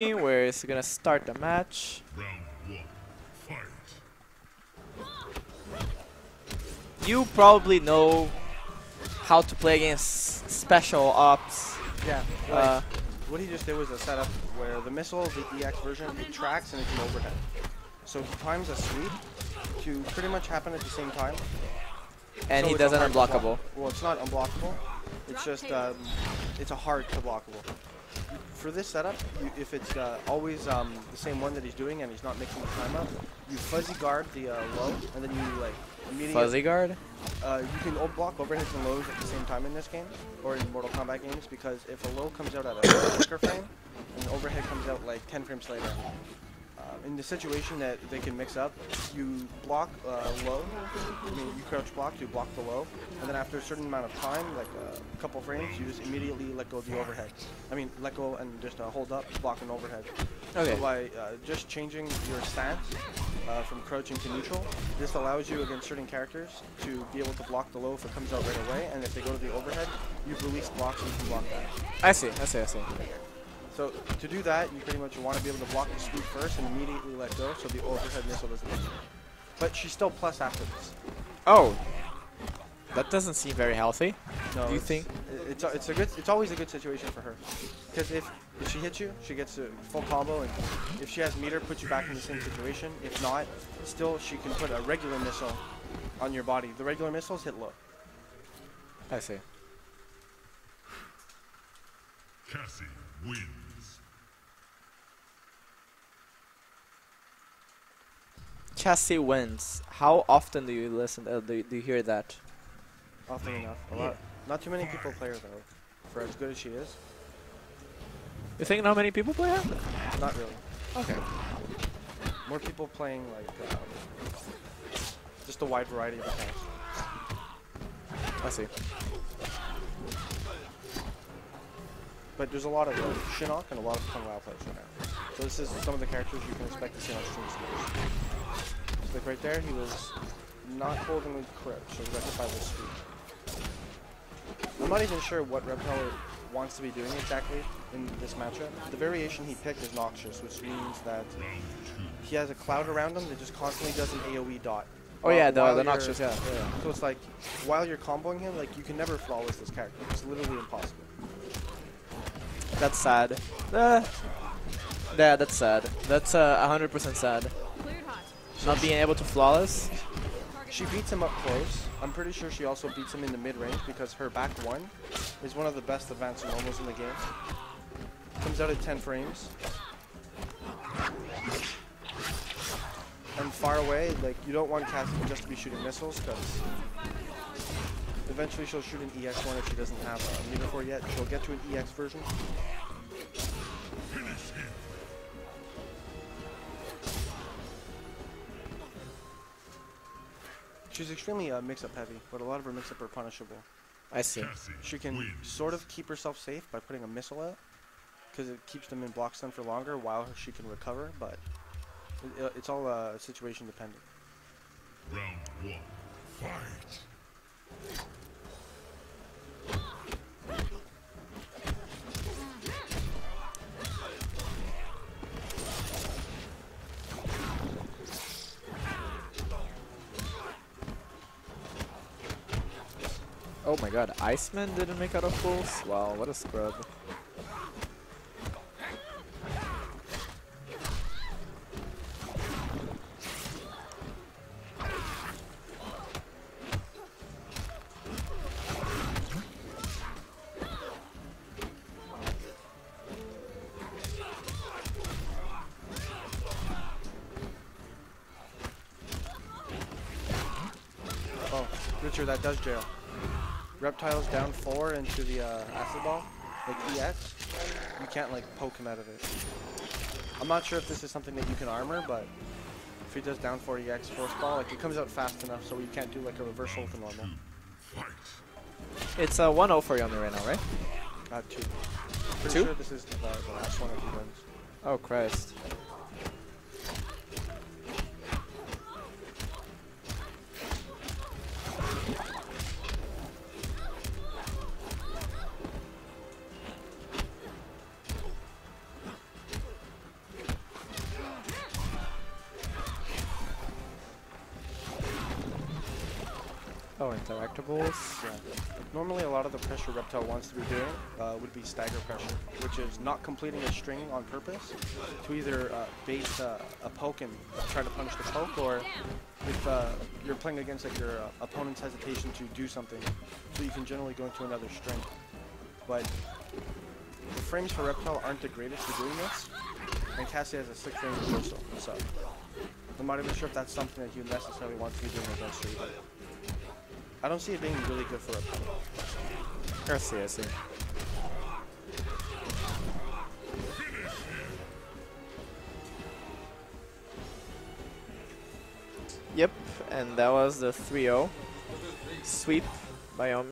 where it's gonna start the match. Round one, fight. You probably know how to play against special ops. Yeah, what he just did was a setup where the missile, the EX version, it tracks and it's an overhead. So he times a sweep to pretty much happen at the same time. And So he it's a doesn't hard to unblockable. block. Well, it's not unblockable. It's just, it's a hard to blockable. For this setup, if it's always the same one that he's doing and he's not mixing the time up, you fuzzy guard the low, and then you like immediately. Fuzzy guard? You can block overheads and lows at the same time in this game, or in Mortal Kombat games, because if a low comes out at a quicker frame, and an overhead comes out like 10 frames later. In the situation that they can mix up, you block low, you crouch block to block the low, and then after a certain amount of time, like a couple frames, you just immediately let go of the overhead. Let go and just hold up, block an overhead. Okay. So by just changing your stance from crouching to neutral, this allows you against certain characters to be able to block the low if it comes out right away, and if they go to the overhead, you've released blocks and you can block that. I see. So to do that, you pretty much want to be able to block the sweep first and immediately let go, so the overhead missile doesn't hit you. But she's still plus after this. Oh, that doesn't seem very healthy. No, do you think? It's always a good situation for her, because if she hits you, she gets a full combo, and if she has meter, puts you back in the same situation. If not, still she can put a regular missile on your body. The regular missiles hit low. I see. Cassie wins. Cassie wins. How often do you listen? Do you hear that? Often enough. A lot. Not too many people play her though, for as good as she is. You think not many people play her? Not really. Okay. More people playing like just a wide variety of accounts. I see. But there's a lot of Shinnok and a lot of Kung Lao players right now. So this is some of the characters you can expect to see on streams. So like right there, he was not holding the crouch, so he got hit by the sweep. I'm not even sure what Reptile wants to be doing exactly in this matchup. The variation he picked is Noxious, which means that he has a cloud around him that just constantly does an AoE dot. Oh yeah, the Noxious, yeah. So it's like, while you're comboing him, like you can never flawless this character. It's literally impossible. That's sad. Yeah, that's sad. That's 100% sad. Not being able to flawless. She beats him up close. I'm pretty sure she also beats him in the mid-range because her back one is one of the best advanced normals in the game. Comes out at 10 frames. And far away, like you don't want Cassie just to be shooting missiles because eventually she'll shoot an EX one if she doesn't have a meter for it yet. She'll get to an EX version. She's extremely mix-up heavy, but a lot of her mix-up are punishable. I see. She can sort of keep herself safe by putting a missile out, because it keeps them in block stun for longer while she can recover, but it's all situation dependent. Round one, fight. Oh my god, Iceman didn't make out of fools? Wow, what a scrub. Oh, Richard, that does jail. Reptile's down 4 into the acid ball, like EX. You can't like poke him out of it. I'm not sure if this is something that you can armor, but if he does down 4 EX force ball, like it comes out fast enough so you can't do like a reversal with the normal. It's a 1-0 for Yomi right now, right? 2. Pretty sure this is the last one if he wins. Oh Christ. Reptile, interactables. Yeah. Normally, a lot of the pressure Reptile wants to be doing would be stagger pressure, which is not completing a string on purpose to either bait a poke and try to punish the poke, or if you're playing against like your opponent's hesitation to do something, so you can generally go into another string. But the frames for Reptile aren't the greatest for doing this, and Cassie has a 6-frame reversal, so I'm not even sure if that's something that he necessarily wants to be doing against her, but I don't see it being really good for Reptile. I see, I see. Yep, and that was the 3-0 sweep by Yomi.